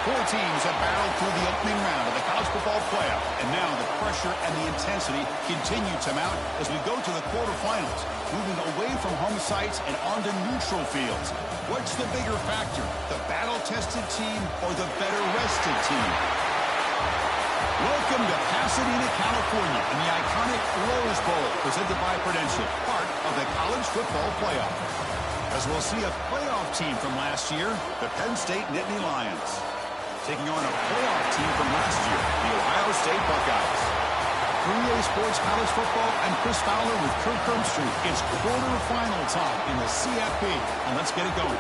Four teams have battled through the opening round of the college football playoff, and now the pressure and the intensity continue to mount as we go to the quarterfinals, moving away from home sites and onto neutral fields. What's the bigger factor, the battle-tested team or the better-rested team? Welcome to Pasadena, California, in the iconic Rose Bowl, presented by Prudential, part of the college football playoff. As we'll see a playoff team from last year, the Penn State Nittany Lions, taking on a playoff team from last year, the Ohio State Buckeyes. For EA Sports College Football, I'm Chris Fowler with Kirk Herbstreit. It's quarterfinal time in the CFP, and let's get it going.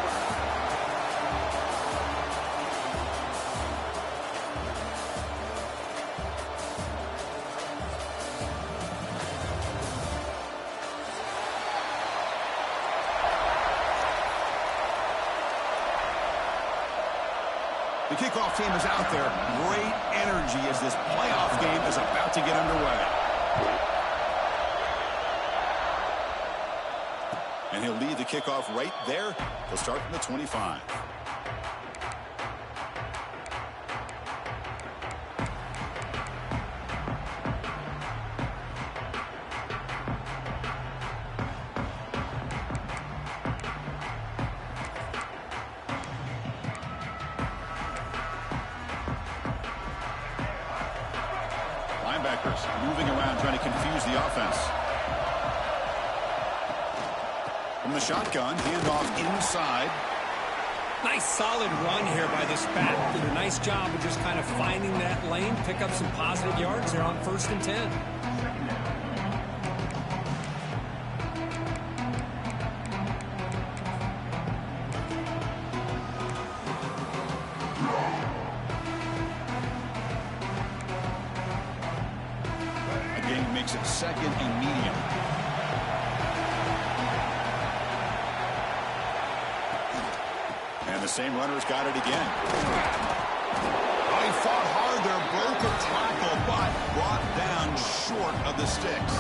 The kickoff team is out there. Great energy as this playoff game is about to get underway. And he'll lead the kickoff right there. He'll start from the 25. Linebackers moving around, trying to confuse the offense. From the shotgun, handoff inside. Nice solid run here by this back. Did a nice job of just kind of finding that lane, pick up some positive yards there on 1st and 10. Makes it 2nd and medium. And the same runner's got it again. Oh, he fought hard there, broke a tackle, but brought down short of the sticks.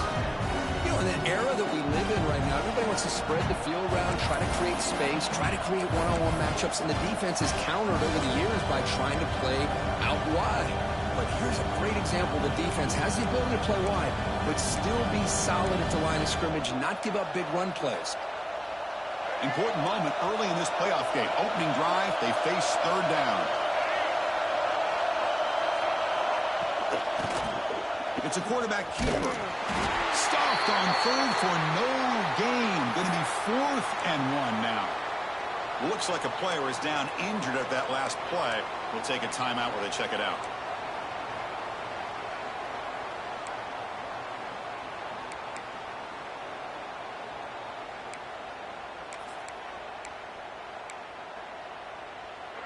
You know, in that era that we live in right now, everybody wants to spread the field around, try to create space, try to create one-on-one matchups, and the defense has countered over the years by trying to play out wide. But here's a great example. The defense has the ability to play wide, but still be solid at the line of scrimmage, not give up big run plays. Important moment early in this playoff game. Opening drive, they face 3rd down. It's a quarterback keeper. Stopped on 3rd for no gain. Going to be 4th and 1 now. Looks like a player is down injured at that last play. We'll take a timeout while they check it out.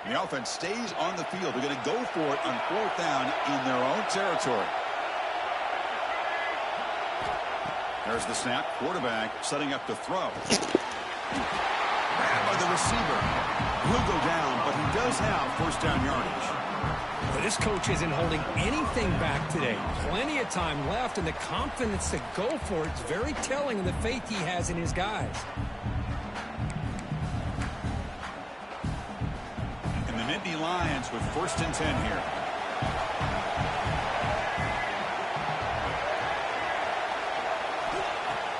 The offense stays on the field. They're going to go for it on 4th down in their own territory. There's the snap. Quarterback setting up to throw. Grabbed by the receiver. He'll go down, but he does have 1st down yardage. But this coach isn't holding anything back today. Plenty of time left, and the confidence to go for it's very telling of the faith he has in his guys. Nittany Lions with 1st and 10 here.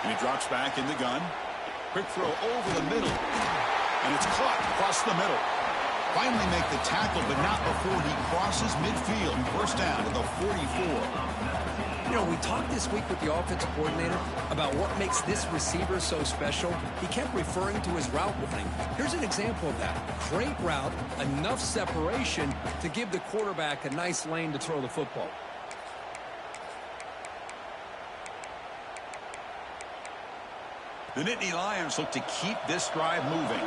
And he drops back in the gun. Quick throw over the middle. And it's caught across the middle. Finally make the tackle, but not before he crosses midfield. 1st down to the 44. You know, we talked this week with the offensive coordinator about what makes this receiver so special. He kept referring to his route running. Here's an example of that. Great route, enough separation to give the quarterback a nice lane to throw the football. The Nittany Lions look to keep this drive moving.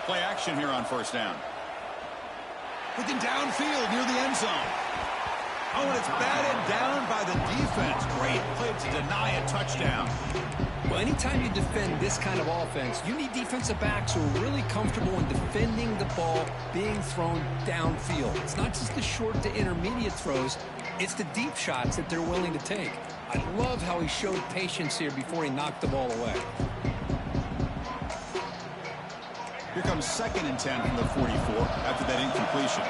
Play action here on 1st down. Looking downfield near the end zone. Oh, and it's batted down by the defense. Great play to deny a touchdown. Well, anytime you defend this kind of offense, you need defensive backs who are really comfortable in defending the ball being thrown downfield. It's not just the short to intermediate throws. It's the deep shots that they're willing to take. I love how he showed patience here before he knocked the ball away. Here comes 2nd and 10 from the 44 after that incompletion.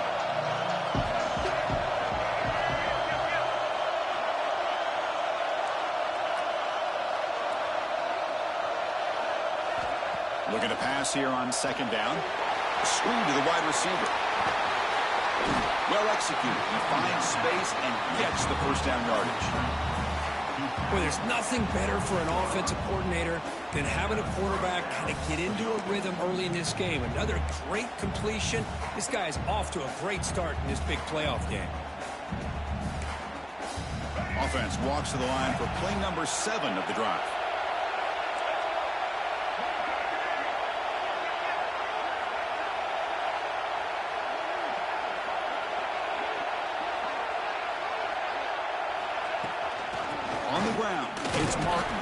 Looking to pass here on 2nd down. Screen to the wide receiver. Well executed. He finds space and gets the first down yardage. Well, there's nothing better for an offensive coordinator than having a quarterback kind of get into a rhythm early in this game. Another great completion. This guy is off to a great start in this big playoff game. Offense walks to the line for play number 7 of the drive. On the ground, it's Martin.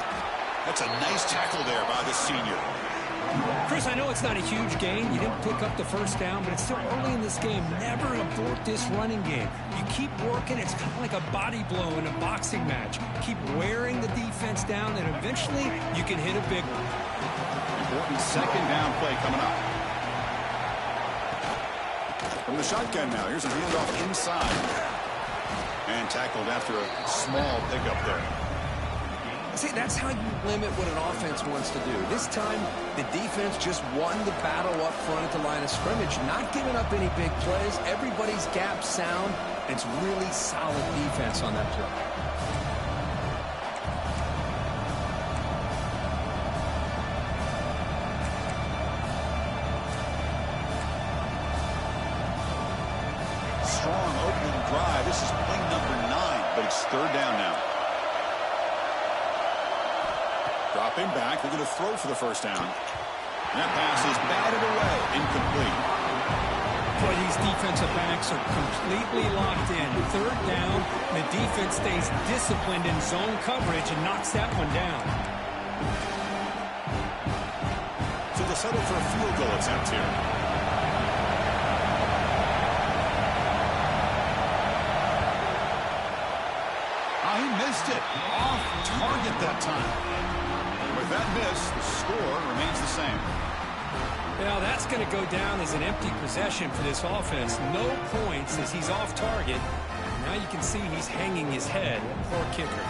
That's a nice tackle there by the senior. Chris, I know it's not a huge gain. You didn't pick up the first down, but it's still early in this game. Never abort this running game. You keep working. It's kind of like a body blow in a boxing match. Keep wearing the defense down, and eventually you can hit a big one. Important 2nd down play coming up. From the shotgun now, here's a handoff inside. And tackled after a small pickup there. See, that's how you limit what an offense wants to do. This time, the defense just won the battle up front at the line of scrimmage, not giving up any big plays. Everybody's gap sound. It's really solid defense on that play. Strong opening drive. This is play number 9, but it's 3rd down now. Dropping back. They're going to throw for the first down. And that pass is batted away. Incomplete. Boy, these defensive backs are completely locked in. 3rd down, the defense stays disciplined in zone coverage and knocks that one down. So they'll settle for a field goal attempt here. He missed it. Off target that time. With that miss, the score remains the same. Now that's going to go down as an empty possession for this offense. No points as he's off target. Now you can see he's hanging his head. Poor kicker.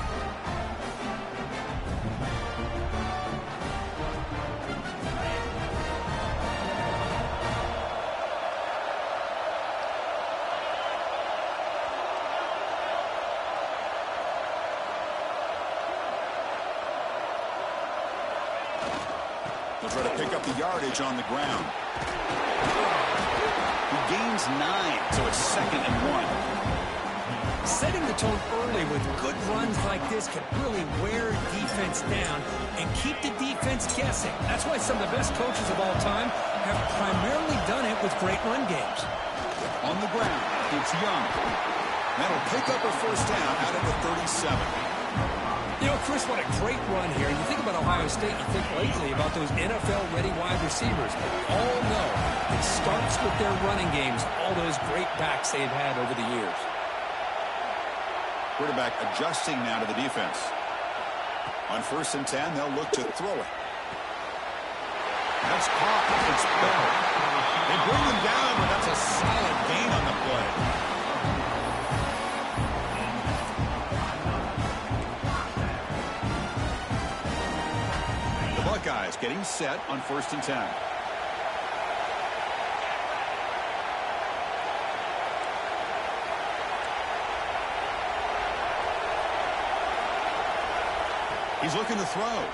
They'll try to pick up the yardage on the ground. He gains 9, so it's 2nd and 1. Setting the tone early with good runs like this can really wear defense down and keep the defense guessing. That's why some of the best coaches of all time have primarily done it with great run games. On the ground, it's Young. That'll pick up a first down out of the 37. You know, Chris, what a great run here. You think about Ohio State, you think lately about those NFL-ready wide receivers. But all know it starts with their running games, all those great backs they've had over the years. Quarterback adjusting now to the defense. On 1st and 10, they'll look to throw it. That's caught. It's Bell. They bring him down, but that's a solid gain on the play. Buckeyes getting set on 1st and 10. He's looking to throw.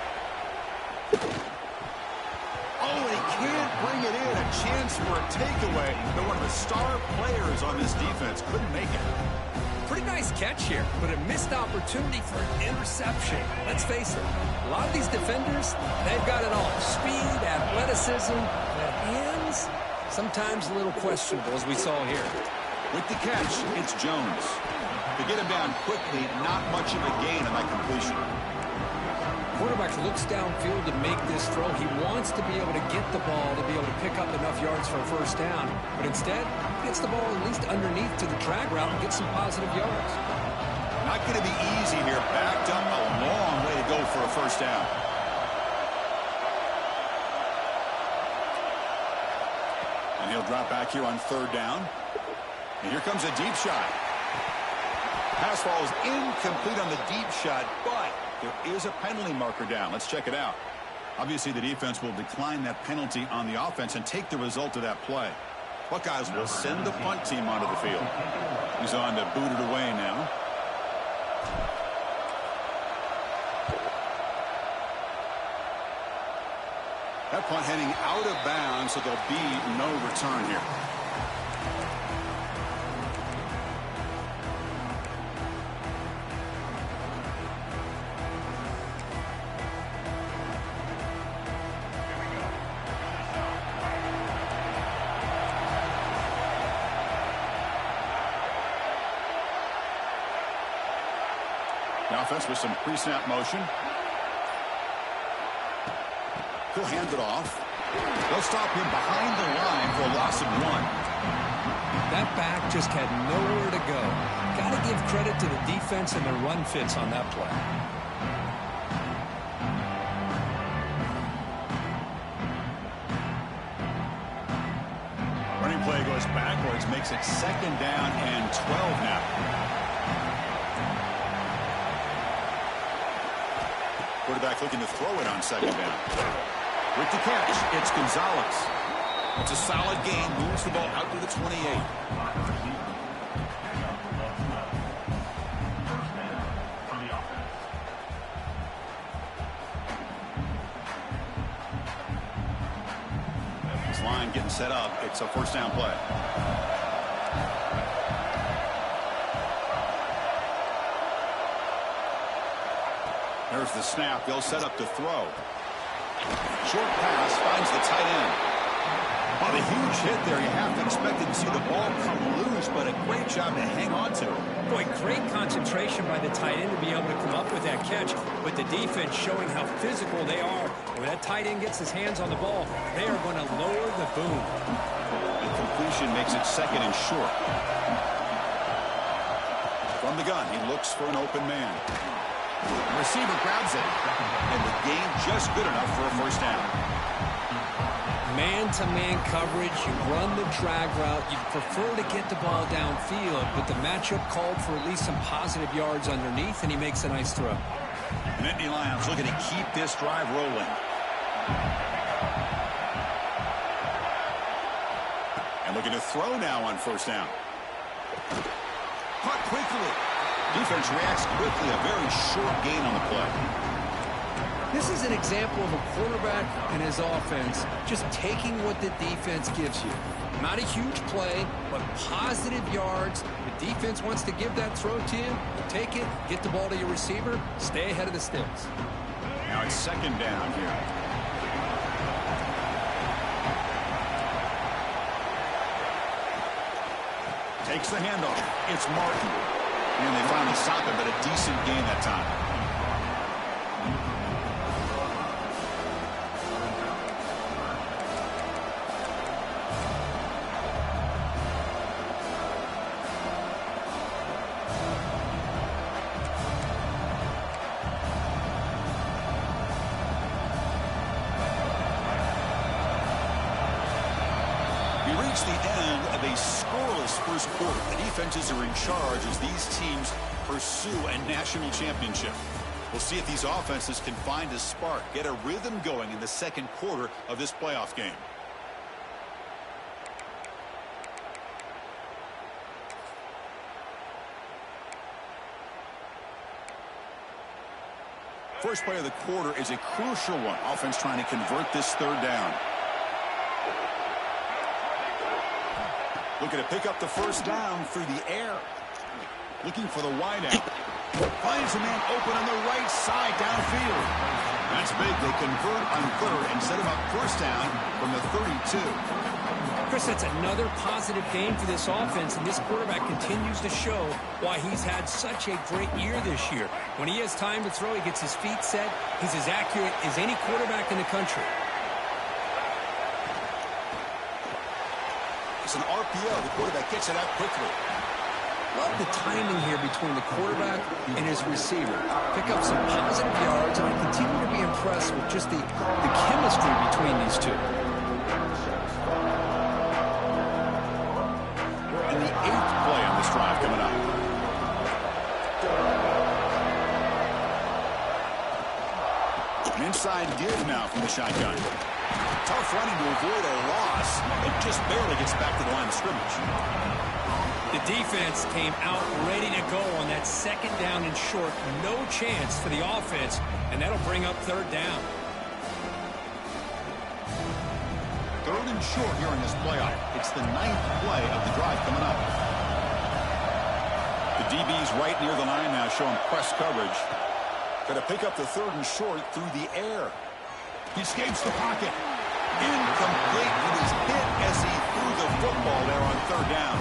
Oh, he can't bring it in. A chance for a takeaway. But one of the star players on this defense couldn't make it. Pretty nice catch here, but a missed opportunity for an interception. Let's face it, a lot of these defenders, they've got it all. Speed, athleticism, but hands, sometimes a little questionable, as we saw here. With the catch, it's Jones. To get him down quickly, not much of a gain on that completion. Quarterback looks downfield to make this throw. He wants to be able to get the ball to be able to pick up enough yards for a first down. But instead, he gets the ball at least underneath to the drag route and gets some positive yards. Not going to be easy here. Backed up, a long way to go for a first down. And he'll drop back here on third down. And here comes a deep shot. Pass falls incomplete on the deep shot, but there is a penalty marker down. Let's check it out. Obviously, the defense will decline that penalty on the offense and take the result of that play. Buckeyes will send the punt team onto the field. He's on to boot it away now. That punt heading out of bounds, so there'll be no return here. The offense with some pre-snap motion. He'll hand it off. They'll stop him behind the line for a loss of 1. That back just had nowhere to go. Got to give credit to the defense and their run fits on that play. Running play goes backwards, makes it 2nd down and 12 now. Quarterback looking to throw it on 2nd down. With the catch, it's Gonzalez. It's a solid gain, moves the ball out to the 28. This line getting set up. It's a 1st down play. There's the snap. They'll set up to throw. Short pass finds the tight end. On a huge hit there, you have to expect to see the ball come loose, but a great job to hang on to. Boy, great concentration by the tight end to be able to come up with that catch, but the defense showing how physical they are. When that tight end gets his hands on the ball, they are going to lower the boom. The completion makes it 2nd and short. From the gun, he looks for an open man. The receiver grabs it, and the gain just good enough for a 1st down. Man-to-man coverage, you run the drag route, you prefer to get the ball downfield, but the matchup called for at least some positive yards underneath, and he makes a nice throw. The Nittany Lions looking to keep this drive rolling. And looking to throw now on 1st down. Caught quickly. Defense reacts quickly, a very short gain on the play. This is an example of a quarterback and his offense just taking what the defense gives you. Not a huge play, but positive yards. The defense wants to give that throw to you. You take it, get the ball to your receiver, stay ahead of the sticks. Now it's 2nd down here. Takes the handoff. It's Martin. And they finally stop it, but a decent gain that time. We reach the end of a scoreless 1st quarter. The defenses are in charge as these teams pursue a national championship. We'll see if these offenses can find a spark, get a rhythm going in the 2nd quarter of this playoff game. First play of the quarter is a crucial one. Offense trying to convert this 3rd down. Looking to pick up the 1st down through the air. Looking for the wideout. Finds a man open on the right side downfield. That's big. They convert on 3rd and set him up 1st down from the 32. Chris, that's another positive game for this offense, and this quarterback continues to show why he's had such a great year this year. When he has time to throw, he gets his feet set. He's as accurate as any quarterback in the country. It's an RPO. The quarterback gets it out quickly. Love the timing here between the quarterback and his receiver. Pick up some positive yards, and I continue to be impressed with just the chemistry between these two. side give now from the shotgun. Tough running to avoid a loss. It just barely gets back to the line of scrimmage. The defense came out ready to go on that second down and short. No chance for the offense, and that'll bring up third down. Third and short here in this playoff. It's the 9th play of the drive coming up. The DB's right near the line now, showing press coverage. Going to pick up the third and short through the air. He escapes the pocket. Incomplete. He was hit as he threw the football there on third down.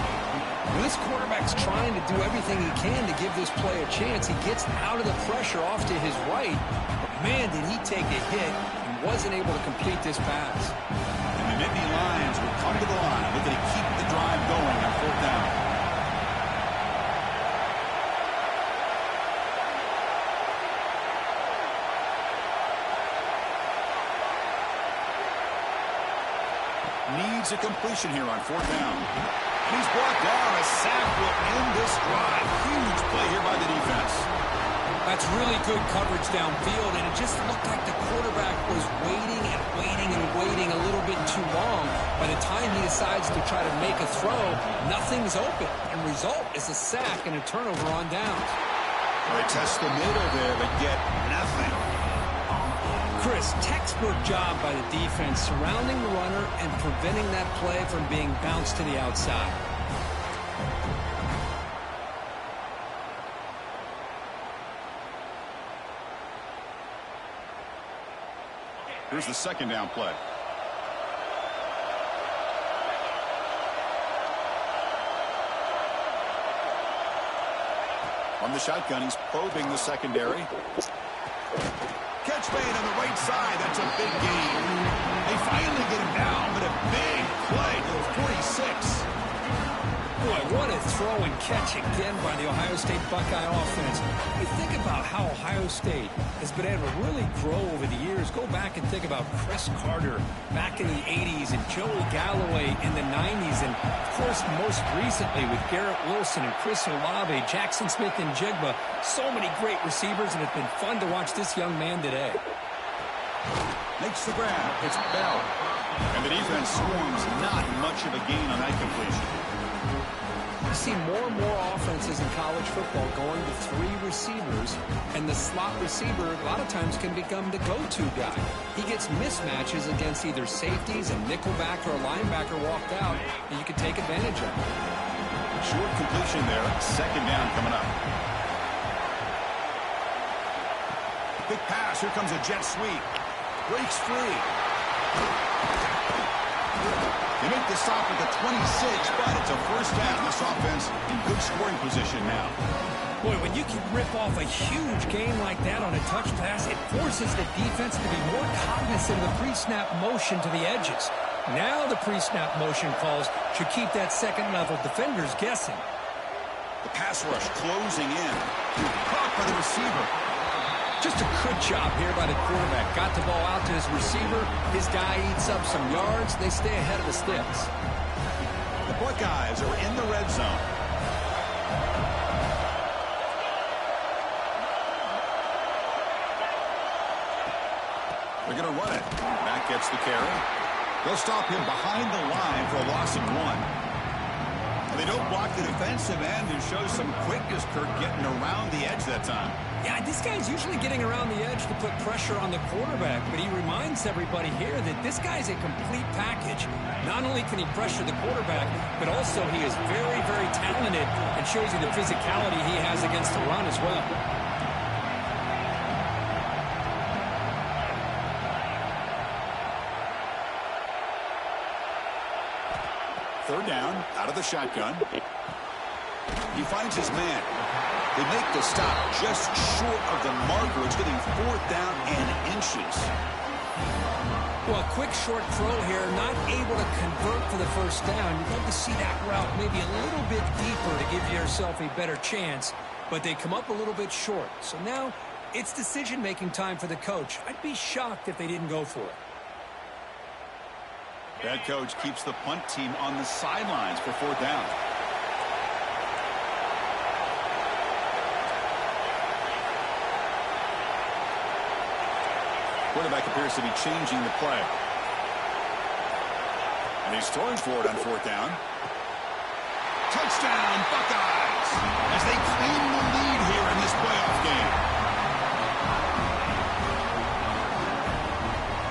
When this quarterback's trying to do everything he can to give this play a chance, he gets out of the pressure off to his right. But man, did he take a hit and wasn't able to complete this pass. And the Nittany Lions will come to the line, looking to keep the drive going on fourth down. Needs a completion here on fourth down. And he's brought down. A sack will end this drive. Huge play here by the defense. That's really good coverage downfield, and it just looked like the quarterback was waiting and waiting and waiting a little bit too long. By the time he decides to try to make a throw, nothing's open. And result is a sack and a turnover on downs. They test the middle there, but get nothing. Chris, textbook job by the defense surrounding the runner and preventing that play from being bounced to the outside. Here's the second down play. On the shotgun, he's probing the secondary. Catch made on the right side. That's a big gain. They finally get him down, but a big play to the 46. Boy, what a throw and catch again by the Ohio State Buckeye offense. You think about how Ohio State has been able to really grow over the years. Go back and think about Chris Carter back in the 80s and Joey Galloway in the 90s. And, of course, most recently with Garrett Wilson and Chris Olave, Jackson Smith and Jigba. So many great receivers, and it's been fun to watch this young man today. Makes the grab. It's Bell. And the defense swarms not much of a gain on that completion. You see more and more offenses in college football going to 3 receivers, and the slot receiver a lot of times can become the go-to guy. He gets mismatches against either safeties, a nickelback, or a linebacker walked out, and you can take advantage of it. Short completion there. Second down coming up. Big pass. Here comes a jet sweep. Breaks free. They make the stop at the 26, but it's a first down. This offense in good scoring position now. Boy, when you can rip off a huge gain like that on a touch pass, it forces the defense to be more cognizant of the pre-snap motion to the edges. Now the pre-snap motion calls should keep that second-level defenders guessing. The pass rush closing in. Caught by the receiver. Just a good job here by the quarterback. Got the ball out to his receiver. His guy eats up some yards. They stay ahead of the sticks. The Buckeyes are in the red zone. They're going to run it. Back gets the carry. They'll stop him behind the line for a loss of 1. They don't block the defensive end and show some quickness, Kirk, getting around the edge that time. Yeah, this guy's usually getting around the edge to put pressure on the quarterback, but he reminds everybody here that this guy's a complete package. Not only can he pressure the quarterback, but also he is very, very talented and shows you the physicality he has against the run as well. Third down, out of the shotgun. He finds his man. They make the stop just short of the marker. It's getting fourth down and inches. Well, quick short throw here, not able to convert for the first down. You'd love to see that route maybe a little bit deeper to give yourself a better chance, but they come up a little bit short. So now it's decision-making time for the coach. I'd be shocked if they didn't go for it. Head coach keeps the punt team on the sidelines for fourth down. Quarterback appears to be changing the play. And he's throwing for it on fourth down. Touchdown, Buckeyes, as they claim the lead here in this playoff game.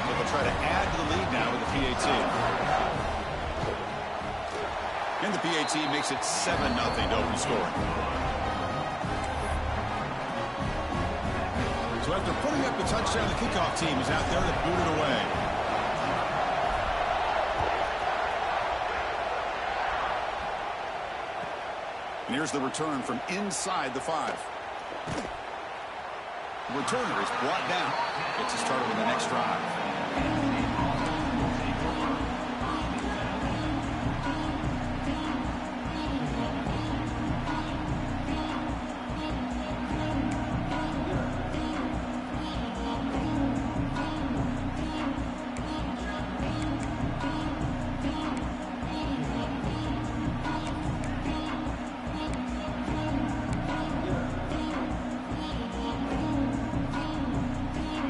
They'll try to add to the lead now with the PAT. And the PAT makes it 7-0 to open scoring. So after putting up the touchdown, the kickoff team is out there to boot it away. And here's the return from inside the 5. The returner is brought down. Gets us started with the next drive.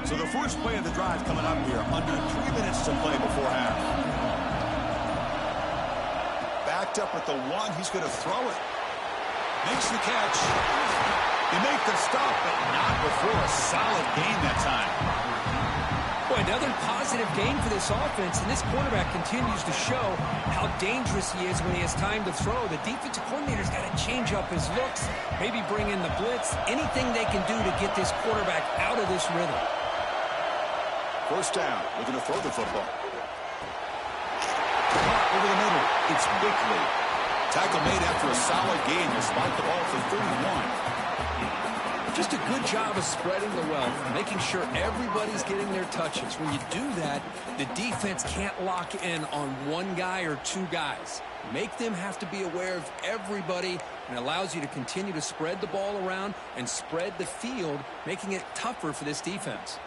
So the first play of the drive coming up here, under 3 minutes to play before half. Backed up at the 1, he's going to throw it. Makes the catch. They make the stop, but not before a solid gain that time. Boy, another positive gain for this offense, and this quarterback continues to show how dangerous he is when he has time to throw. The defensive coordinator's got to change up his looks, maybe bring in the blitz, anything they can do to get this quarterback out of this rhythm. First down, looking to throw the football. Over the middle, it's Bickley. Tackle made after a solid gain. He'll spot the ball for 31. Just a good job of spreading the wealth, making sure everybody's getting their touches. When you do that, the defense can't lock in on one guy or two guys. Make them have to be aware of everybody, and allows you to continue to spread the ball around and spread the field, making it tougher for this defense.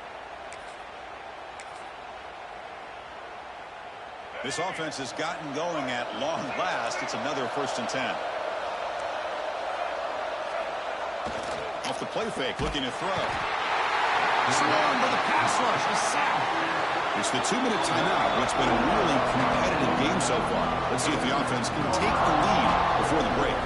This offense has gotten going at long last. It's another 1st and 10. Off the play fake, looking to throw. Swarmed by the pass rush. A sack. It's the 2-minute timeout. What's been a really competitive game so far. Let's see if the offense can take the lead before the break.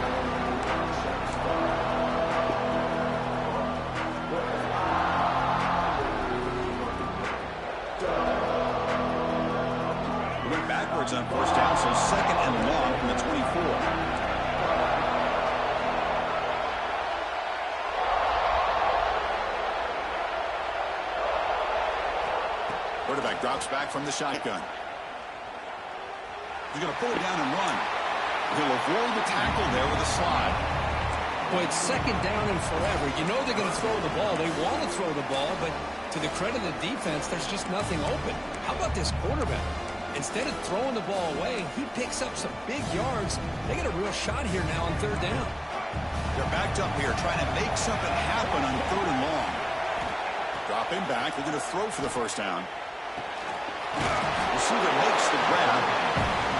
On first down, so 2nd and long from the 24. Quarterback drops back from the shotgun. He's going to pull it down and run. He'll avoid the tackle there with a slide. Boy, it's 2nd down and forever. You know they're going to throw the ball. They want to throw the ball, but to the credit of the defense, there's just nothing open. How about this quarterback? Instead of throwing the ball away, he picks up some big yards. They get a real shot here now on 3rd down. They're backed up here trying to make something happen on 3rd and long. Dropping back. They're going to throw for the first down. Receiver makes the grab.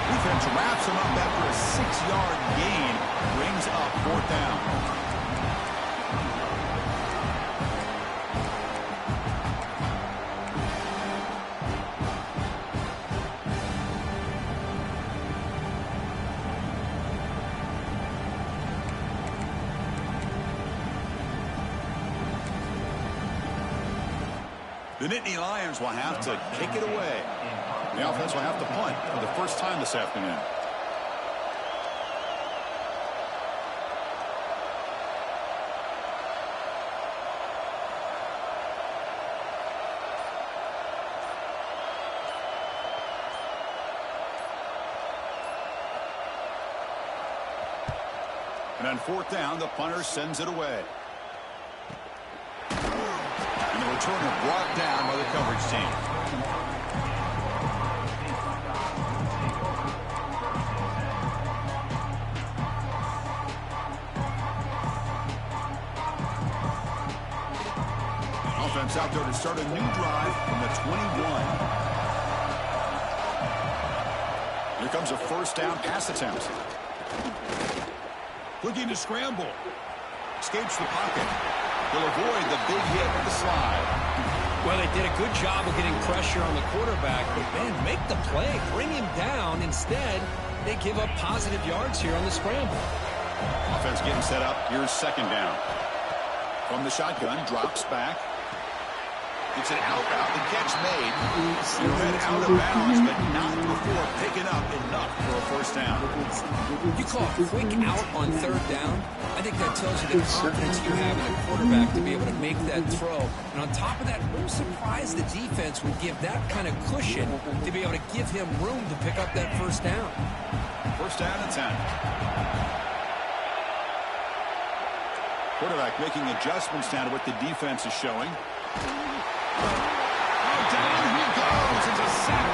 Defense wraps him up after a 6-yard gain. Brings up 4th down. The Nittany Lions will have to kick it away. The offense will have to punt for the first time this afternoon. And on 4th down, the punter sends it away. Returner brought down by the coverage team. Offense out there to start a new drive from the 21. Here comes a 1st down pass attempt. Looking to scramble. Escapes the pocket. He'll avoid the big hit with the slide. Well, they did a good job of getting pressure on the quarterback, but, man, make the play. Bring him down. Instead, they give up positive yards here on the scramble. Offense getting set up. Here's second down. From the shotgun, drops back. It's an out route. The catch made. You head out of bounds, but not before picking up enough for a first down. You call a quick out on third down. I think that tells you the confidence you have in a quarterback to be able to make that throw. And on top of that, I'm surprised the defense would give that kind of cushion to be able to give him room to pick up that first down. First down and 10. Quarterback making adjustments now to what the defense is showing. Oh, down he goes. It's a sack.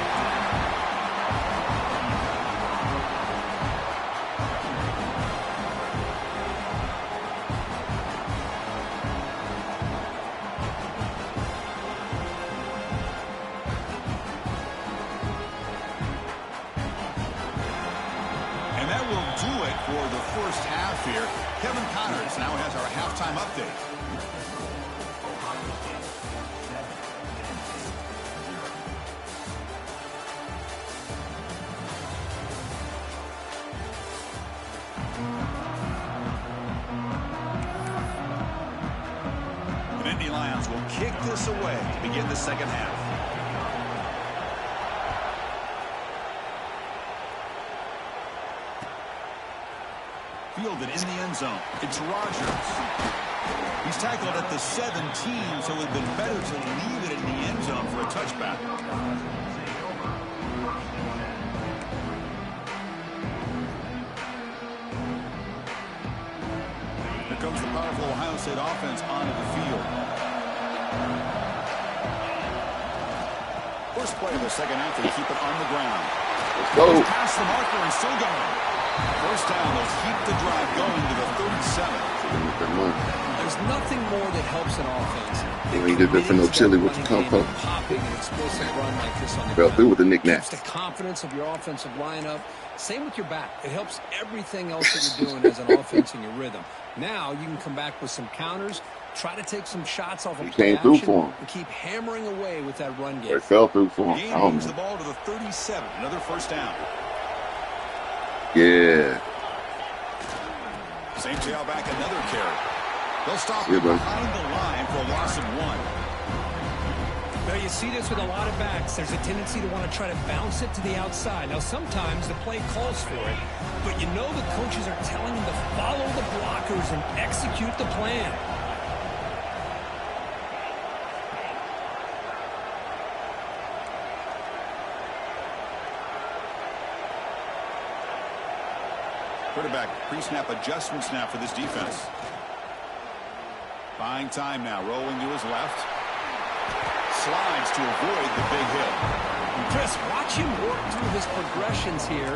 And that will do it for the first half here. Kevin Connors now has our halftime update. Will kick this away to begin the second half. Fielded in the end zone. It's Rodgers. He's tackled at the 17, so it would have been better to leave it in the end zone for a touchback. Here comes the powerful Ohio State offense onto the field. First play of the second half, they keep it on the ground. Let's go. Past the marker and still going. First down, they'll keep the drive going to the 37. There's nothing more that helps an offense. We did that for no chili with the compo. Popping an explosive run like this on the Fell ground. through with the knickknacks. Keeps the confidence of your offensive lineup. Same with your back. It helps everything else that you're doing as an offense in your rhythm. Now you can come back with some counters, try to take some shots off of play came through action, for him. and keep hammering away with that run game. They fell through for him. Gain Oh, moves the man. ball to the 37. Another first down. Yeah. Same tailback, another carry. They'll stop Yeah, buddy. behind the line for a loss of 1. Now, you see this with a lot of backs. There's a tendency to want to try to bounce it to the outside. Now, sometimes the play calls for it, but you know the coaches are telling them to follow the blockers and execute the plan. Quarterback pre-snap adjustments now for this defense. Buying time now, rolling to his left. Slides to avoid the big hit. Chris, watch him work through his progressions here.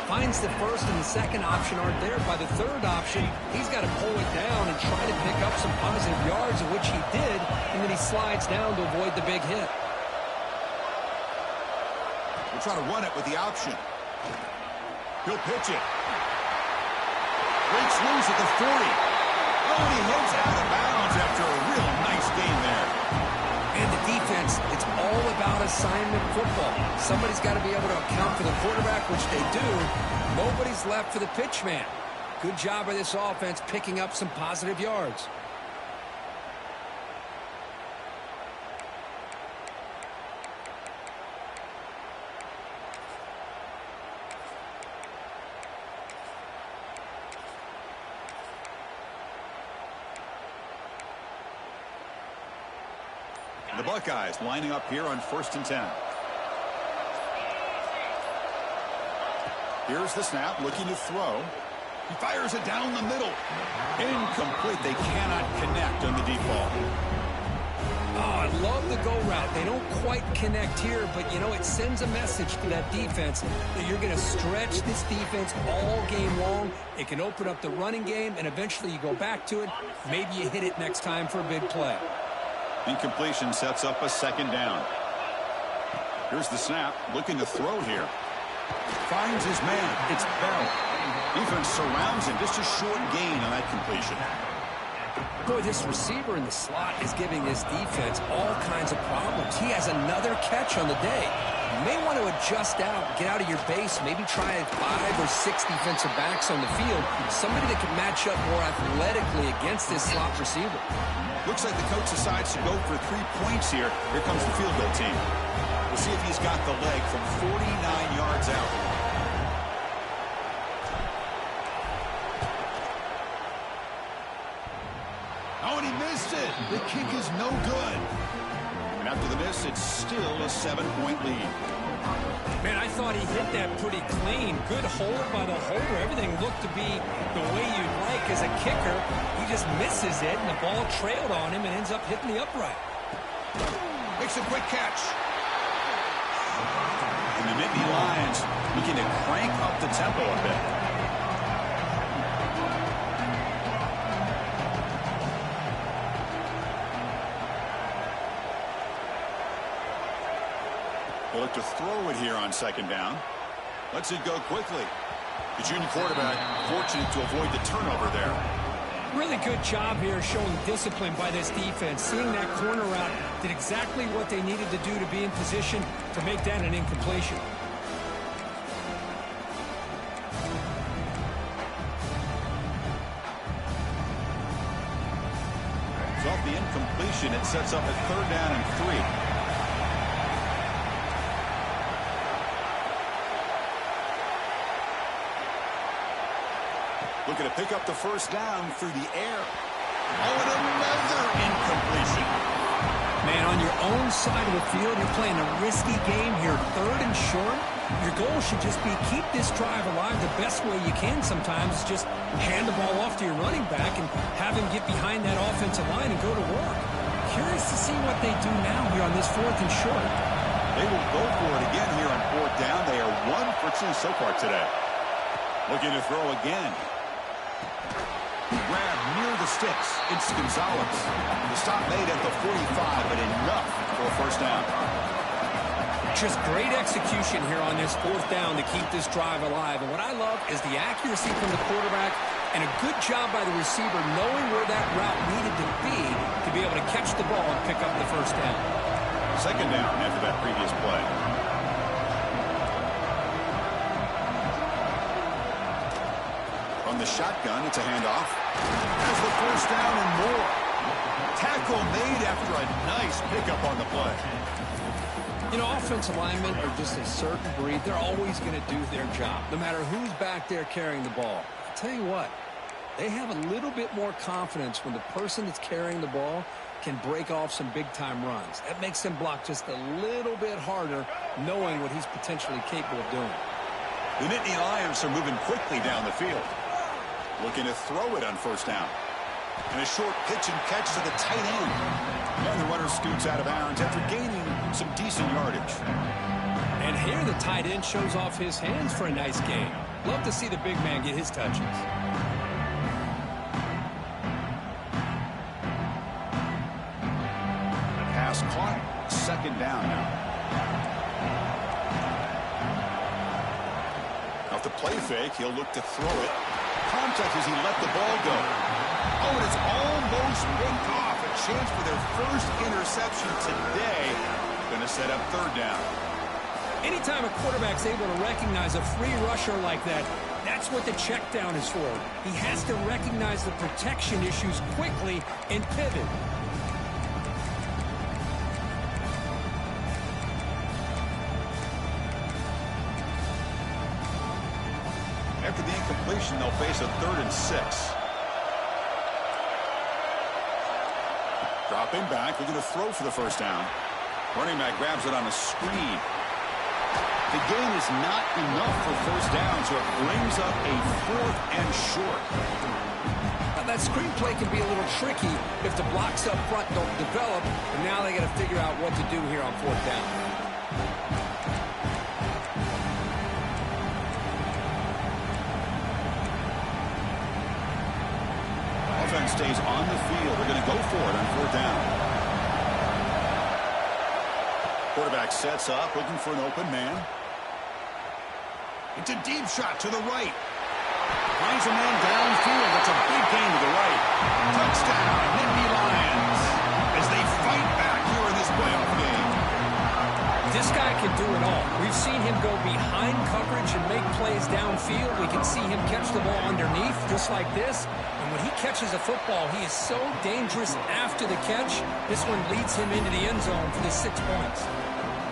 Finds the first and the second option aren't there. By the third option, he's got to pull it down and try to pick up some positive yards, of which he did, and then he slides down to avoid the big hit. We'll try to run it with the option. He'll pitch it. Breaks loose at the 40. Oh, he heads out of bounds after a real nice game there. And the defense, it's all about assignment football. Somebody's got to be able to account for the quarterback, which they do. Nobody's left for the pitch man. Good job by this offense picking up some positive yards. The Buckeyes lining up here on 1st and 10. Here's the snap, looking to throw. He fires it down the middle. Incomplete. They cannot connect on the deep ball. Oh, I love the go route. They don't quite connect here, but, you know, it sends a message to that defense that you're going to stretch this defense all game long. It can open up the running game, and eventually you go back to it. Maybe you hit it next time for a big play. Incompletion sets up a second down. Here's the snap, looking to throw here. Finds his man. It's Bell. Defense surrounds him. Just a short gain on that completion. Boy, this receiver in the slot is giving this defense all kinds of problems. He has another catch on the day. You may want to adjust out, get out of your base, maybe try 5 or 6 defensive backs on the field, somebody that can match up more athletically against this slot receiver. Looks like the coach decides to go for 3 points here. Here comes the field goal team. We'll see if he's got the leg from 49 yards out. Oh, and he missed it. The kick is no good. And after the miss, it's still a 7-point lead. Man, I thought he hit that pretty clean. Good hold by the holder. Everything looked to be the way you'd like as a kicker. He just misses it, and the ball trailed on him and ends up hitting the upright. Makes a quick catch. And the Nittany Lions looking to crank up the tempo a bit. They look to throw it here on 2nd down. Lets it go quickly. The junior quarterback fortunate to avoid the turnover there. Really good job here showing discipline by this defense. Seeing that corner route, did exactly what they needed to do to be in position to make that an incompletion. So off the incompletion, it sets up a 3rd down and 3. Looking to pick up the 1st down through the air. Oh, and another incompletion. Man, on your own side of the field, you're playing a risky game here. 3rd and short. Your goal should just be keep this drive alive the best way you can sometimes. Is just hand the ball off to your running back and have him get behind that offensive line and go to work. Curious to see what they do now here on this 4th and short. They will go for it again here on 4th down. They are 1 for 2 so far today. Looking to throw again. Grab near the sticks. It's Gonzalez. The stop made at the 45, but enough for a 1st down. Just great execution here on this 4th down to keep this drive alive. And what I love is the accuracy from the quarterback and a good job by the receiver knowing where that route needed to be able to catch the ball and pick up the 1st down. 2nd down after that previous play. From the shotgun, it's a handoff. Has the 1st down and more. Tackle made after a nice pickup on the play. You know, offensive linemen are just a certain breed. They're always going to do their job, no matter who's back there carrying the ball. I'll tell you what, they have a little bit more confidence when the person that's carrying the ball can break off some big-time runs. That makes them block just a little bit harder, knowing what he's potentially capable of doing. The Nittany Lions are moving quickly down the field. Looking to throw it on 1st down. And a short pitch and catch to the tight end. And the runner scoots out of bounds after gaining some decent yardage. And here the tight end shows off his hands for a nice game. Love to see the big man get his touches. Pass caught. 2nd down now. Off the play fake, he'll look to throw it. Contact as he let the ball go. Oh, and it's almost picked off. A chance for their 1st interception today. Going to set up 3rd down. Anytime a quarterback's able to recognize a free rusher like that, that's what the check down is for. He has to recognize the protection issues quickly and pivot. After the incompletion, they'll face a 3rd and 6. Dropping back, looking to throw for the 1st down. Running back grabs it on a screen. The gain is not enough for 1st down, so it brings up a 4th and short. Now, that screen play can be a little tricky if the blocks up front don't develop, and now they got to figure out what to do here on 4th down. Offense stays on the field. They're going to go for it on 4th down. Quarterback sets up, looking for an open man. It's a deep shot to the right. Finds a man downfield. That's a big gain to the right. Touchdown, This guy can do it all. We've seen him go behind coverage and make plays downfield. We can see him catch the ball underneath, just like this. And when he catches a football, he is so dangerous after the catch. This one leads him into the end zone for the 6 points.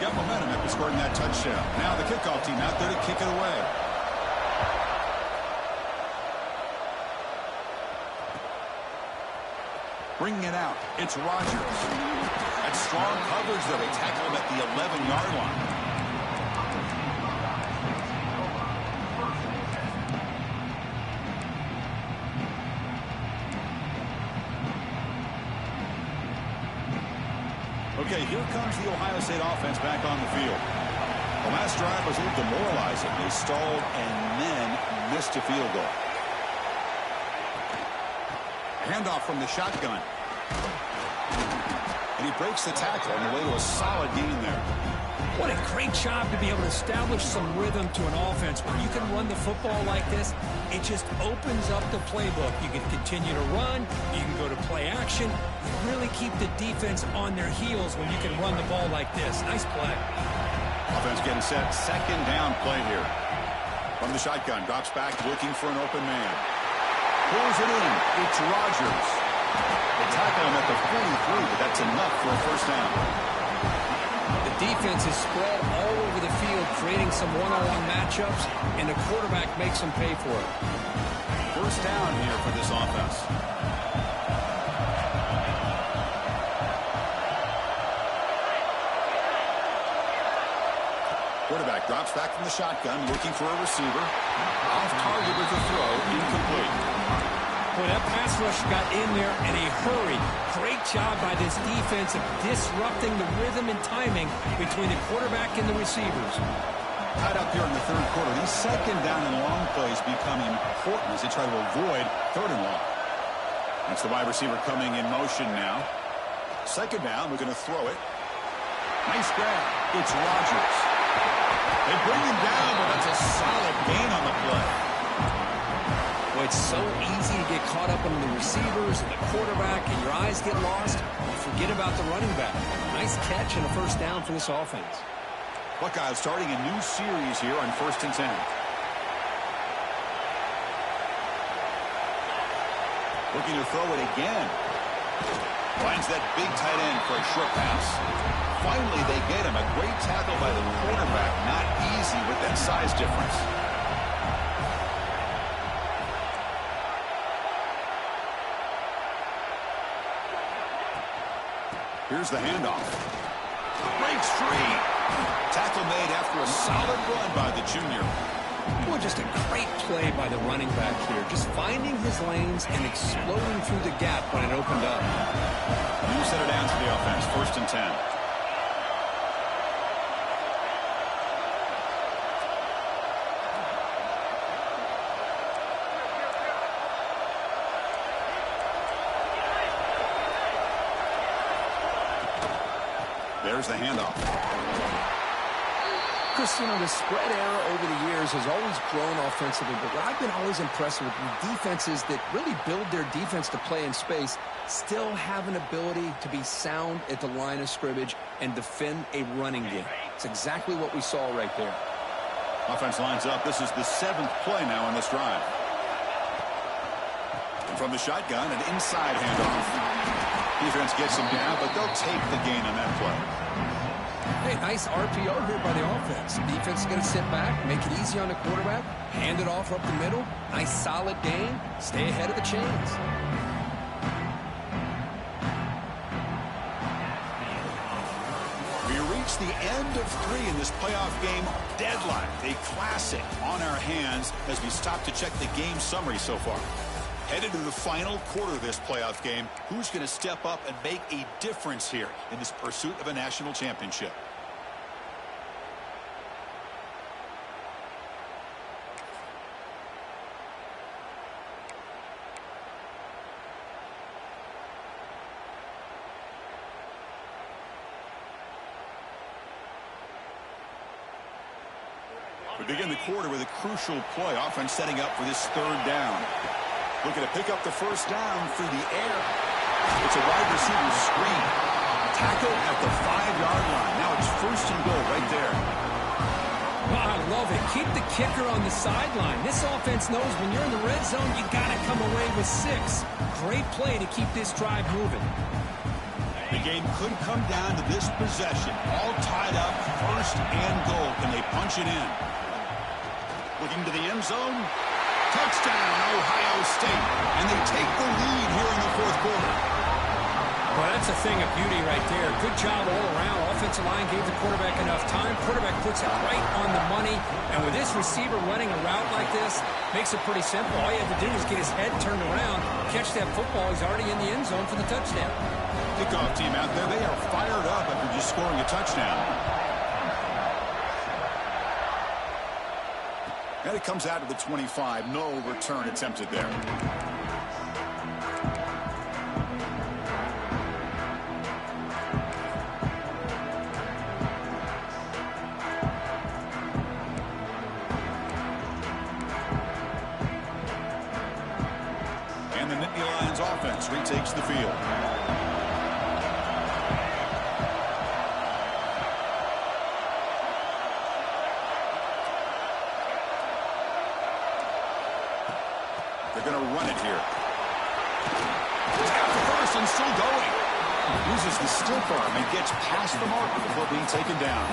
Got momentum after scoring that touchdown. Now the kickoff team out there to kick it away. Bringing it out, it's Rodgers. That's strong coverage, though. They tackle him at the 11-yard line. Okay, here comes the Ohio State offense back on the field. The last drive was a little demoralizing. They stalled and then missed a field goal. Handoff from the shotgun. And he breaks the tackle on the way to a solid gain there. What a great job to be able to establish some rhythm to an offense. When you can run the football like this, it just opens up the playbook. You can continue to run. You can go to play action. You really keep the defense on their heels when you can run the ball like this. Nice play. Offense getting set. Second down play here. From the shotgun, drops back looking for an open man. Pulls it in. It's Rodgers. They tackle him at the 43, but that's enough for a first down. The defense is spread all over the field, creating some one-on-one matchups, and the quarterback makes them pay for it. First down here for this offense. Quarterback drops back from the shotgun, looking for a receiver. Off target with the throw, incomplete. Boy, that pass rush got in there in a hurry. Great job by this defense of disrupting the rhythm and timing between the quarterback and the receivers. Tied up here in the third quarter. These second down and long plays become important as they try to avoid third and long. That's the wide receiver coming in motion now. Second down, we're going to throw it. Nice grab. It's Rodgers. They bring him down, but that's a solid gain on the play. Well, it's so easy to get caught up on the receivers and the quarterback, and your eyes get lost. You forget about the running back. Nice catch and a first down for this offense. Buckeyes starting a new series here on 1st and 10. Looking to throw it again. Finds that big tight end for a short pass. Finally, they get him. A great tackle by the quarterback. Not easy with that size difference. Here's the handoff. Breaks free. Tackle made after a solid run by the junior. Boy, just a great play by the running back here. Just finding his lanes and exploding through the gap when it opened up. New set of downs for the offense. 1st and 10. There's the handoff. Chris, you know, the spread era over the years has always grown offensively, but what I've been always impressed with defenses that really build their defense to play in space still have an ability to be sound at the line of scrimmage and defend a running game. It's exactly what we saw right there. Offense lines up. This is the 7th play now on this drive. And from the shotgun, an inside handoff. Defense gets him down, but they'll take the gain on that play. Hey, nice RPO here by the offense. Defense is going to sit back, make it easy on the quarterback, hand it off up the middle. Nice solid gain. Stay ahead of the chains. We reach the end of 3 in this playoff game. Deadline, a classic on our hands as we stop to check the game summary so far. Headed to the final quarter of this playoff game, who's going to step up and make a difference here in this pursuit of a national championship? We begin the quarter with a crucial play. Offense setting up for this 3rd down. Looking to pick up the first down through the air. It's a wide receiver screen. Tackle at the 5-yard line. Now it's 1st and goal right there. Oh, I love it. Keep the kicker on the sideline. This offense knows when you're in the red zone, you got to come away with 6. Great play to keep this drive moving. The game could come down to this possession. All tied up, 1st and goal. Can they punch it in? Looking to the end zone. Touchdown, Ohio State. And they take the lead here in the 4th quarter. Well, that's a thing of beauty right there. Good job all around. Offensive line gave the quarterback enough time. Quarterback puts it right on the money. And with this receiver running a route like this, makes it pretty simple. All you have to do is get his head turned around, catch that football. He's already in the end zone for the touchdown. Kickoff team out there, they are fired up after just scoring a touchdown. And it comes out to the 25. No return attempted there. And the Nittany Lions offense retakes the field. They're going to run it here. He's got the first and still going. Uses the stiff arm and gets past the mark before being taken down.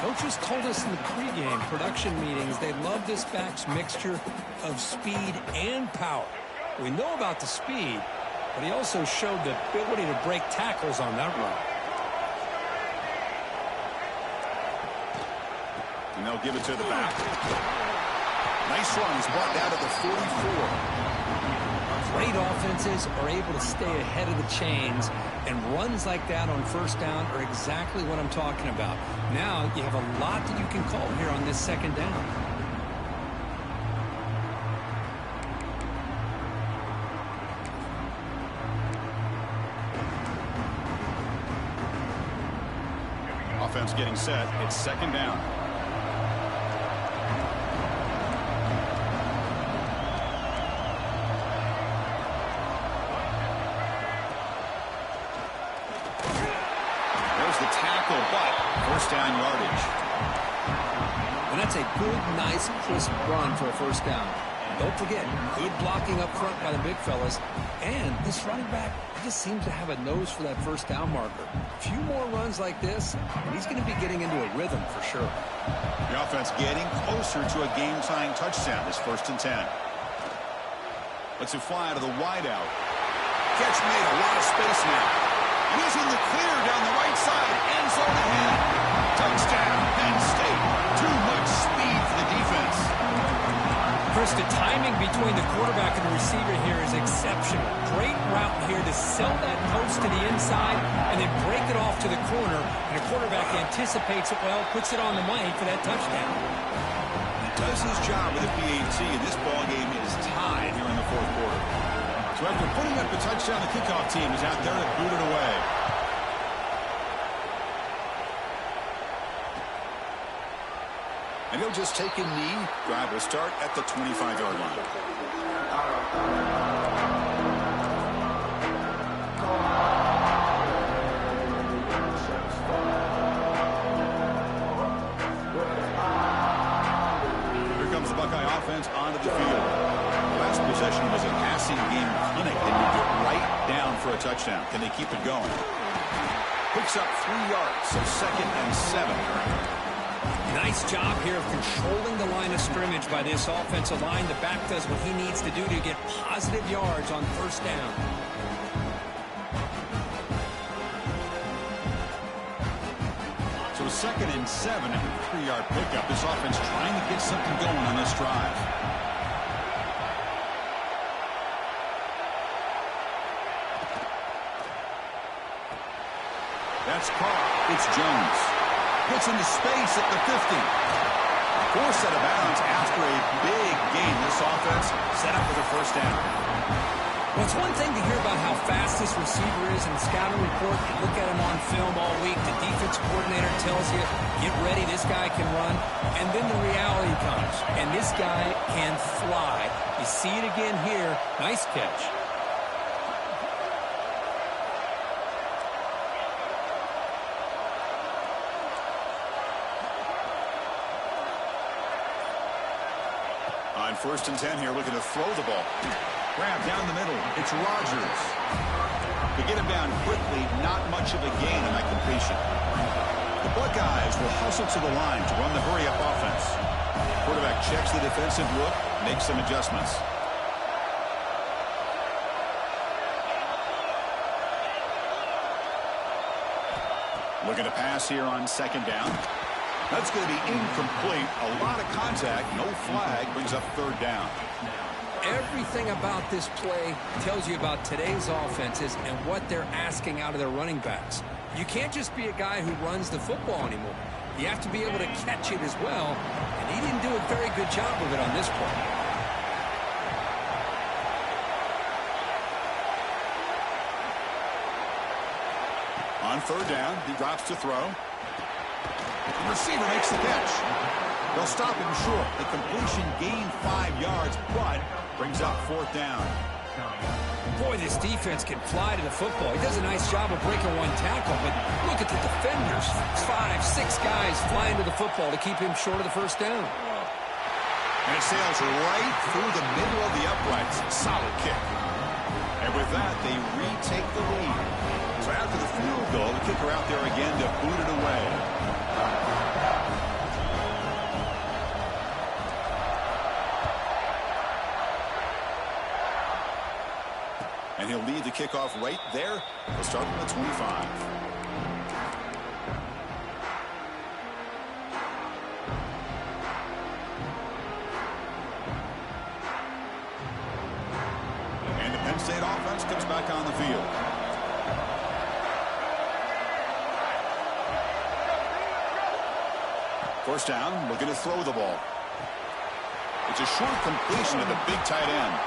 Coaches told us in the pregame production meetings they love this back's mixture of speed and power. We know about the speed, but he also showed the ability to break tackles on that run. And they'll give it to the back. Nice run. He's brought down to the 44. Great offenses are able to stay ahead of the chains, and runs like that on 1st down are exactly what I'm talking about. Now you have a lot that you can call here on this 2nd down. Offense getting set. It's 2nd down. There's the tackle, but 1st down yardage. And that's a good, nice, crisp run for a 1st down. Don't forget, good blocking up front by the big fellas. And this running back just seems to have a nose for that 1st down marker. A few more runs like this, and he's going to be getting into a rhythm for sure. The offense getting closer to a game-tying touchdown. This 1st and 10. Lets it fly out of the wideout. Catch made, a lot of space now. And he's in the clear down the right side. End zone ahead. Touchdown, Penn State. Too much speed for the defense. Chris, the timing between the quarterback and the receiver here is exceptional. Great route here to sell that post to the inside and then break it off to the corner. And the quarterback anticipates it well, puts it on the money for that touchdown. He does his job with the PAT, and this ball game is tied here in the 4th quarter. So after putting up the touchdown, the kickoff team is out there to boot it away. And he'll just take a knee. Drive will start at the 25-yard line. Here comes the Buckeye offense onto the field. Last possession was a passing game clinic. They moved it right down for a touchdown. Can they keep it going? Picks up 3 yards, so 2nd and 7. Nice job here of controlling the line of scrimmage by this offensive line. The back does what he needs to do to get positive yards on 1st down. So 2nd and 7 and a 3-yard pickup. This offense trying to get something going on this drive. That's Carr. It's Jones. Gets into space at the 50. Forced out of bounds after a big gain. This offense set up with a 1st down. Well, it's one thing to hear about how fast this receiver is in the scouting report. You look at him on film all week. The defense coordinator tells you, get ready, this guy can run. And then the reality comes. And this guy can fly. You see it again here. Nice catch. On 1st and 10 here, looking to throw the ball. Grab down the middle. It's Rodgers. To get him down quickly, not much of a gain on that completion. The Buckeyes will hustle to the line to run the hurry-up offense. Quarterback checks the defensive look, makes some adjustments. Looking to pass here on 2nd down. That's going to be incomplete. A lot of contact. No flag. Brings up 3rd down. Everything about this play tells you about today's offenses and what they're asking out of their running backs. You can't just be a guy who runs the football anymore. You have to be able to catch it as well, and he didn't do a very good job of it on this play. On 3rd down, he drops to throw. The receiver makes the catch. They'll stop him short. The completion gained 5 yards, but brings up 4th down. Boy, this defense can fly to the football. He does a nice job of breaking one tackle, but look at the defenders. 5, 6 guys flying to the football to keep him short of the 1st down. And it sails right through the middle of the uprights. Solid kick. And with that, they retake the lead. So after the field goal, the kicker out there again to boot it away. And he'll lead the kickoff right there. He'll start from the 25. And the Penn State offense comes back on the field. First down, looking to throw the ball. It's a short completion to the big tight end.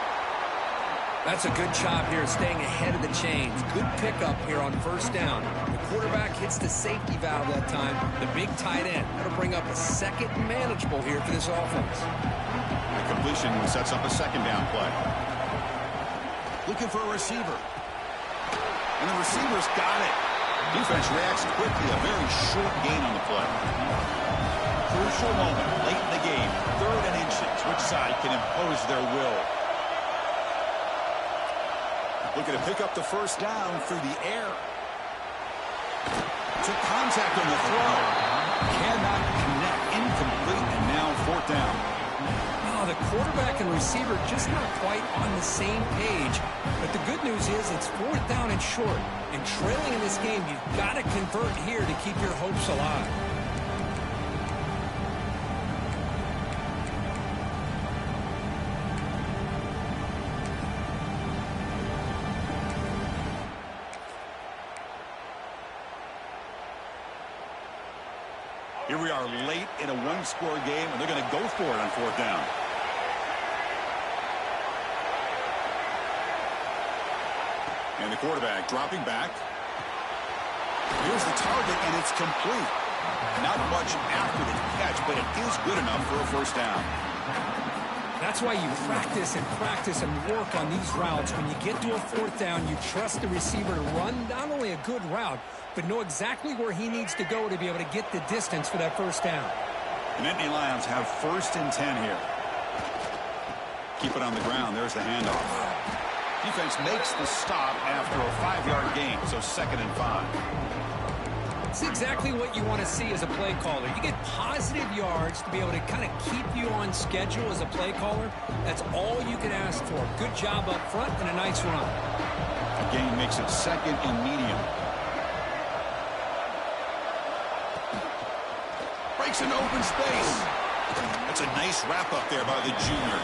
That's a good job here, staying ahead of the chains. Good pickup here on 1st down. The quarterback hits the safety valve that time. The big tight end. That'll bring up a 2nd and manageable here for this offense. The completion sets up a 2nd down play. Looking for a receiver. And the receiver's got it. Defense reacts quickly. A very short gain on the play. Crucial moment late in the game. 3rd and inches. Which side can impose their will? Looking to pick up the 1st down through the air. Took contact on the throw. Cannot connect. Incomplete. And now 4th down. Oh, the quarterback and receiver just not quite on the same page. But the good news is it's 4th down and short. And trailing in this game, you've got to convert here to keep your hopes alive. Here we are late in a 1-score game, and they're going to go for it on 4th down. And the quarterback dropping back. Here's the target, and it's complete. Not much after the catch, but it is good enough for a 1st down. That's why you practice and work on these routes. When you get to a 4th down, you trust the receiver to run not only a good route, but know exactly where he needs to go to be able to get the distance for that 1st down. The Nittany Lions have 1st and 10 here. Keep it on the ground. There's the handoff. Defense makes the stop after a 5-yard gain, so 2nd and 5. It's exactly what you want to see as a play caller. You get positive yards to be able to kind of keep you on schedule as a play caller. That's all you can ask for. Good job up front and a nice run. A gain makes it 2nd and medium. Breaks into open space. That's a nice wrap up there by the junior.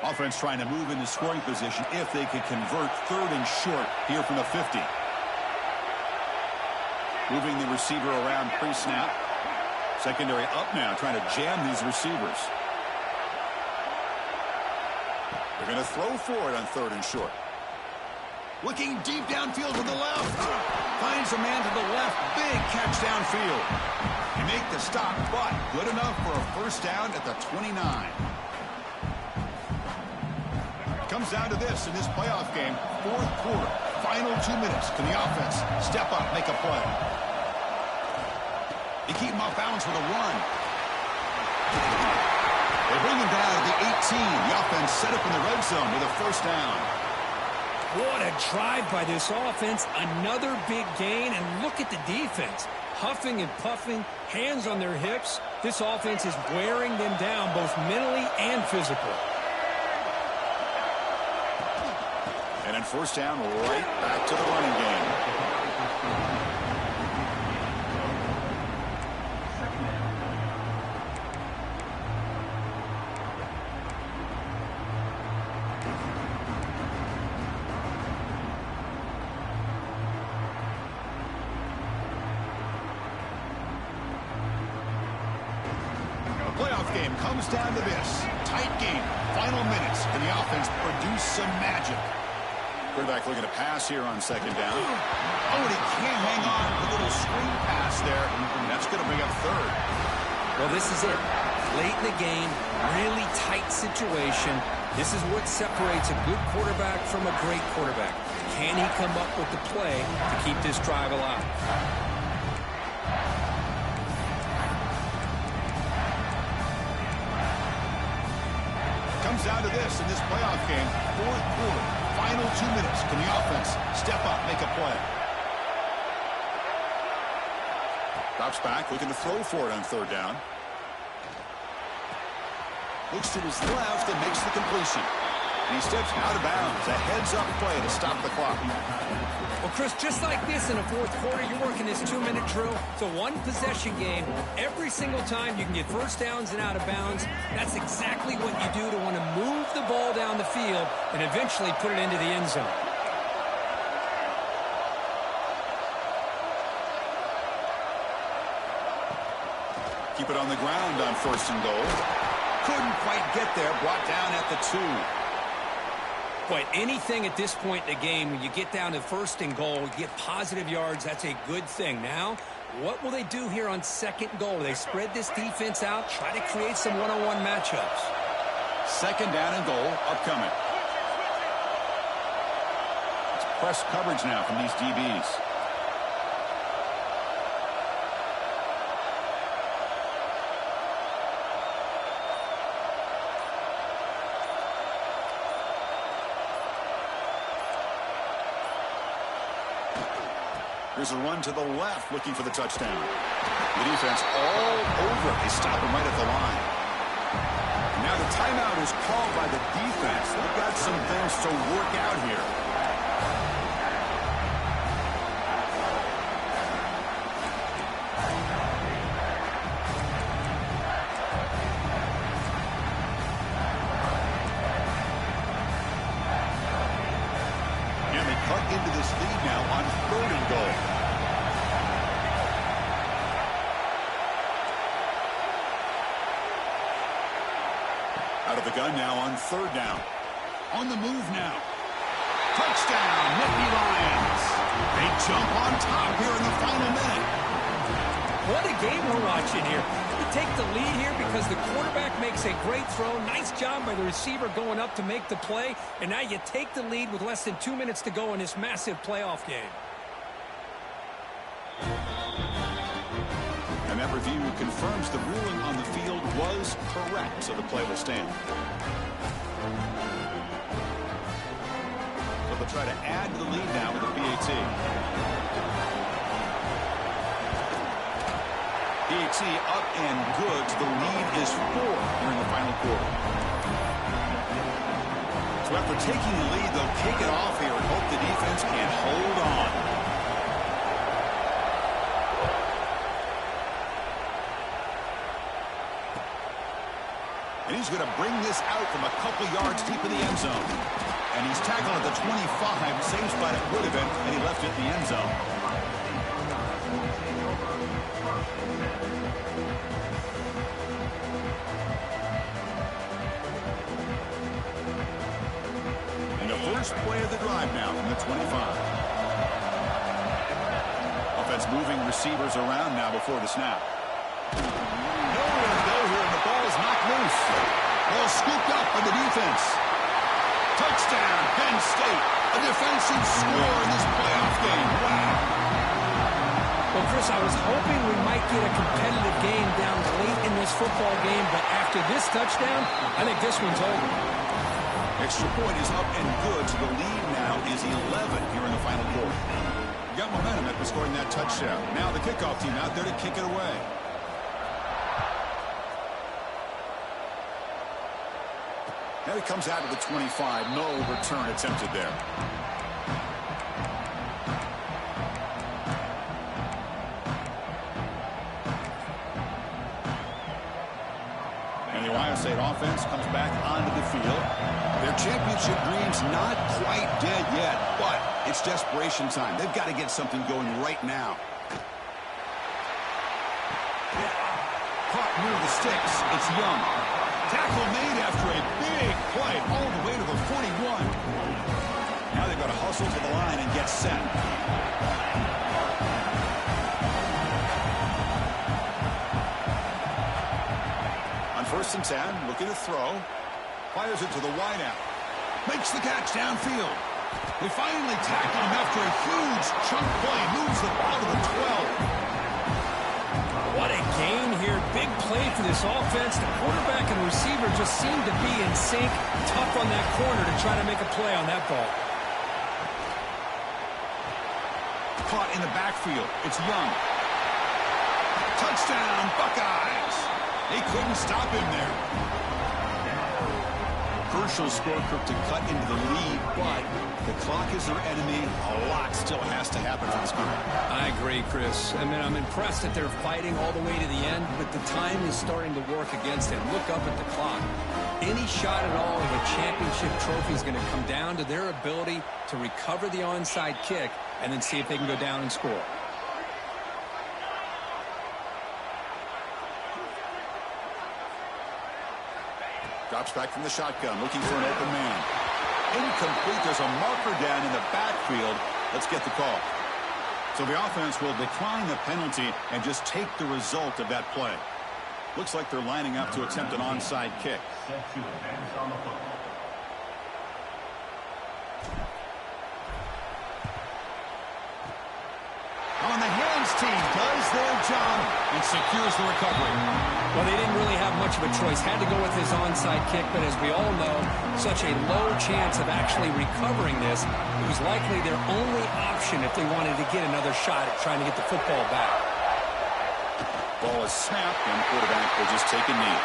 Offense trying to move into scoring position if they could convert 3rd and short here from the 50. Moving the receiver around pre-snap. Secondary up now, trying to jam these receivers. They're going to throw for it on 3rd and short. Looking deep downfield to the left. Finds a man to the left. Big catch downfield. They make the stop, but good enough for a first down at the 29. Comes down to this in this playoff game. Fourth quarter. Final 2 minutes. Can the offense step up, make a play? They keep him off balance with a run. They bring him down to the 18. The offense set up in the red zone with a first down. What a drive by this offense. Another big gain, and look at the defense. Huffing and puffing, hands on their hips. This offense is wearing them down both mentally and physically. And then first down, right back to the running game. Playoff game comes down to this. Tight game. Final minutes. Can the offense produce some magic? Quarterback looking to pass here on second down. Oh, and he can't hang on. A little screen pass there. That's going to bring up third. Well, this is it. Late in the game, really tight situation. This is what separates a good quarterback from a great quarterback. Can he come up with the play to keep this drive alive? Comes down to this in this playoff game. Fourth quarter. Final 2 minutes. Can the offense step up, make a play? Drops back, looking to throw for it on third down. Looks to his left and makes the completion. And he steps out of bounds. A heads-up play to stop the clock. Well, Chris, just like this in a fourth quarter, you're working this 2-minute drill. It's a one-possession game. Every single time you can get first downs and out of bounds. That's exactly what you do to want to move the ball down the field and eventually put it into the end zone. Keep it on the ground on first and goal. Couldn't quite get there. Brought down at the 2. But anything at this point in the game, when you get down to first and goal, you get positive yards, that's a good thing. Now, what will they do here on second goal? They spread this defense out, try to create some one-on-one matchups. Second down and goal, upcoming. It's press coverage now from these DBs. Here's a run to the left, looking for the touchdown. The defense all over. They stop him right at the line. Now the timeout is called by the defense. They've got some things to work out here. And they cut into this lead now on third and goal. Out of the gun now on third down. On the move now. Touchdown, Nittany Lions. They jump on top here in the final minute. What a game we're watching here. You take the lead here because the quarterback makes a great throw. Nice job by the receiver going up to make the play. And now you take the lead with less than 2 minutes to go in this massive playoff game. And that review confirms the ruling on the field was correct, so the play will stand. So they'll try to add to the lead now with the PAT. PAT up and good. The lead is 4 here in the final quarter. So after taking the lead, they'll kick it off here and hope the defense can hold on. And he's going to bring this out from a couple yards deep in the end zone. And he's tackled at the 25, same spot it would have been, and he left it in the end zone. And the first play of the drive now from the 25. Defense moving receivers around now before the snap. Nowhere to go here, and the ball is knocked loose. Ball scooped up by the defense. Touchdown, Penn State. A defensive score in this playoff game. Wow. Well, Chris, I was hoping we might get a competitive game down late in this football game, but after this touchdown, I think this one's over. Extra point is up and good, so the lead now is 11 here in the final quarter. Got momentum after scoring that touchdown. Now the kickoff team out there to kick it away. And it comes out of the 25. No return attempted there. And the Ohio State offense comes back onto the field. Their championship dreams not quite dead yet, but it's desperation time. They've got to get something going right now. Caught near the sticks. It's Young. Tackle made after a big play all the way to the 41. Now they've got to hustle to the line and get set. On 1st and 10, looking to throw. Fires it to the wideout. Makes the catch downfield. They finally tackle him after a huge chunk play. Moves the ball to the 12. What a game here. Big play for this offense. The quarterback and receiver just seemed to be in sync. Tough on that corner to try to make a play on that ball. Caught in the backfield. It's Young. Touchdown, Buckeyes. They couldn't stop him there. Crucial score to cut into the lead, but the clock is their enemy. A lot still has to happen for this game. I agree, Chris. I mean, I'm impressed that they're fighting all the way to the end, but the time is starting to work against them. Look up at the clock. Any shot at all of a championship trophy is going to come down to their ability to recover the onside kick and then see if they can go down and score. Drops back from the shotgun, looking for an open man. Incomplete. There's a marker down in the backfield. Let's get the call. So the offense will decline the penalty and just take the result of that play. Looks like they're lining up to attempt an onside kick. On the hands team does their job and secures the recovery. Well, they didn't really have much of a choice. Had to go with his onside kick, but as we all know, such a low chance of actually recovering this. It was likely their only option if they wanted to get another shot at trying to get the football back. Ball is snapped, and the quarterback will just take a knee.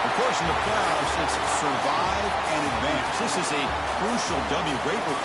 Of course, in the playoffs, it's survive and advance. This is a crucial W. Great